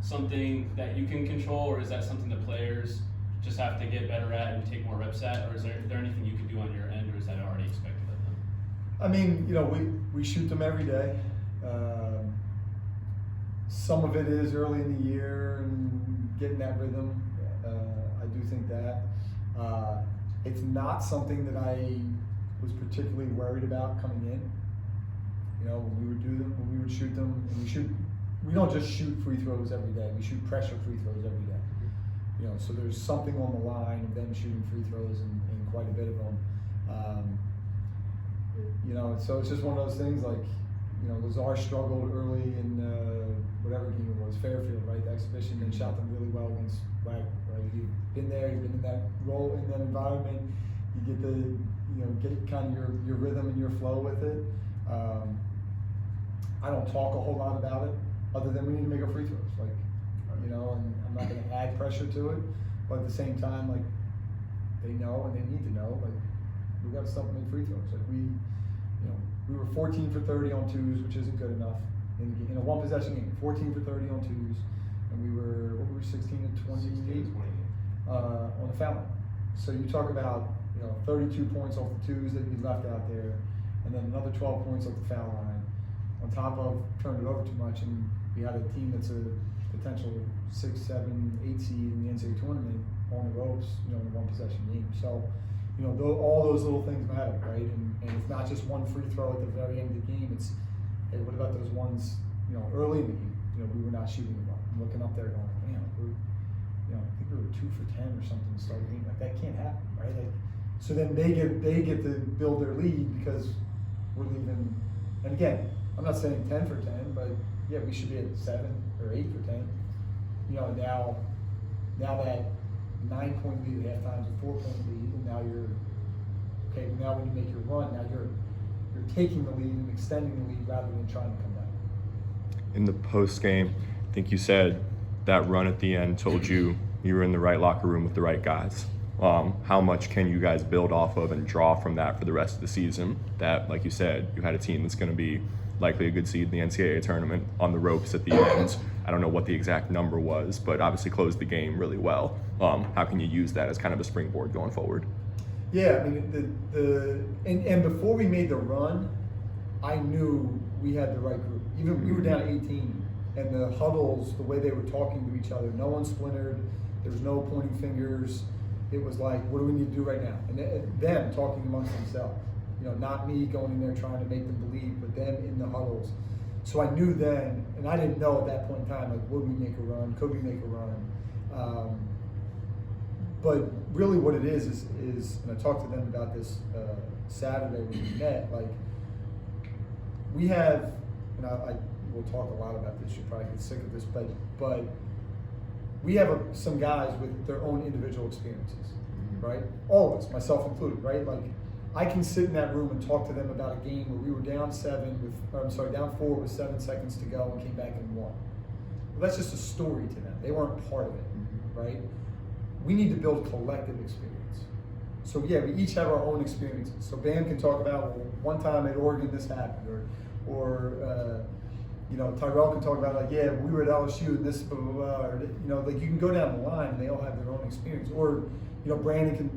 something that you can control, or is that something that players just have to get better at and take more reps at, or is there anything you can do on your end, or is that already expected of them? I mean, you know, we shoot them every day. Some of it is early in the year and getting that rhythm. I do think that. It's not something that I was particularly worried about coming in. You know, when we would do them, when we would shoot them, and we don't just shoot free throws every day. We shoot pressure free throws every day. You know, so there's something on the line of them shooting free throws and quite a bit of them. You know, so it's just one of those things like, you know, Lazar struggled early in whatever game it was, Fairfield, right? The exhibition, and shot them really well against Wagner, right? He'd been there, he'd been in that role, in that environment. You get the, you know, get kind of your rhythm and your flow with it. I don't talk a whole lot about it, other than we need to make our free throws, like, you know, and I'm not going to add pressure to it, but at the same time, like, they know and they need to know, like, we got to stop making free throws. Like we were 14 for 30 on twos, which isn't good enough in a one possession game. 14 for 30 on twos, and we were 16 to 28 on the foul line. So you talk about, you know, 32 points off the twos that you left out there, and then another 12 points off the foul line, on top of turning it over too much, and we had a team that's a potential 6, 7, 8 seed in the NCAA tournament on the ropes, you know, in a one possession game. So, you know, all those little things matter, right? And it's not just one free throw at the very end of the game. It's, hey, what about those ones, you know, early in the game? You know, we were not shooting them up. I'm looking up there going, man, you know, I think we were 2 for 10 or something to start the game. Like, that can't happen, right? Like, so then they get to build their lead because we're leaving. And again, I'm not saying 10 for 10, but yeah, we should be at 7 or 8 for 10. You know, now that 9-point lead at halftime is a 4-point lead, and now you're okay. Now when you make your run, now you're taking the lead and extending the lead rather than trying to come back. In the post game, I think you said that run at the end told you you were in the right locker room with the right guys. How much can you guys build off of and draw from that for the rest of the season? That, like you said, you had a team that's going to be likely a good seed in the NCAA tournament on the ropes at the end. I don't know what the exact number was, but obviously closed the game really well. How can you use that as kind of a springboard going forward? Yeah, I mean, and before we made the run, I knew we had the right group. Even we were down 18, and the huddles, the way they were talking to each other, no one splintered. There was no pointing fingers. It was like, what do we need to do right now? And them talking amongst themselves. You know, not me going in there trying to make them believe, but them in the huddles. So I knew then, and I didn't know at that point in time, like, would we make a run? Could we make a run? But really what it is, and I talked to them about this Saturday when we met, like, we have, and I will talk a lot about this, you'll probably get sick of this, but we have some guys with their own individual experiences, right? All of us, myself included, right? Like, I can sit in that room and talk to them about a game where we were down 4 with 7 seconds to go and came back and won. Well, that's just a story to them. They weren't part of it, right? We need to build collective experience. So yeah, we each have our own experiences. So Bam can talk about, well, one time at Oregon this happened, or you know, Tyrell can talk about, like, yeah, we were at LSU and this blah blah blah, or, you know, like, you can go down the line and they all have their own experience. Or, you know, Brandon can,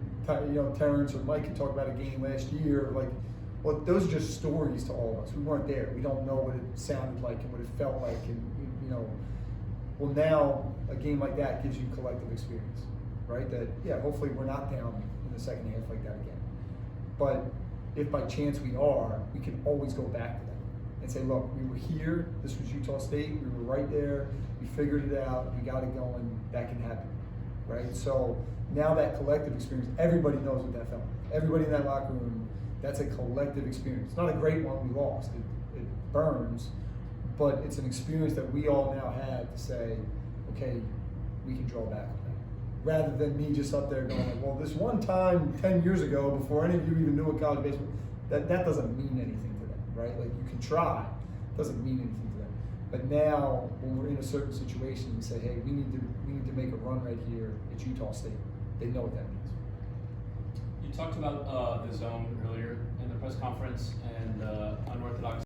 you know, Terrence or Mike can talk about a game last year, like, well, those are just stories to all of us. We weren't there. We don't know what it sounded like and what it felt like, and, you know, well, now a game like that gives you collective experience, right? That, yeah, hopefully we're not down in the second half like that again. But if by chance we are, we can always go back to that and say, look, we were here, this was Utah State, we were right there, we figured it out, we got it going, that can happen, right? So now that collective experience, everybody knows what that felt like. Everybody in that locker room, that's a collective experience. It's not a great one, we lost, it burns, but it's an experience that we all now have to say, okay, we can draw back on that. Rather than me just up there going, like, well, this one time 10 years ago, before any of you even knew what college baseball, that doesn't mean anything to them, right? Like, you can try, it doesn't mean anything to them. But now, when we're in a certain situation, we say, hey, we need to make a run right here at Utah State. They know what that means. You talked about the zone earlier in the press conference and unorthodox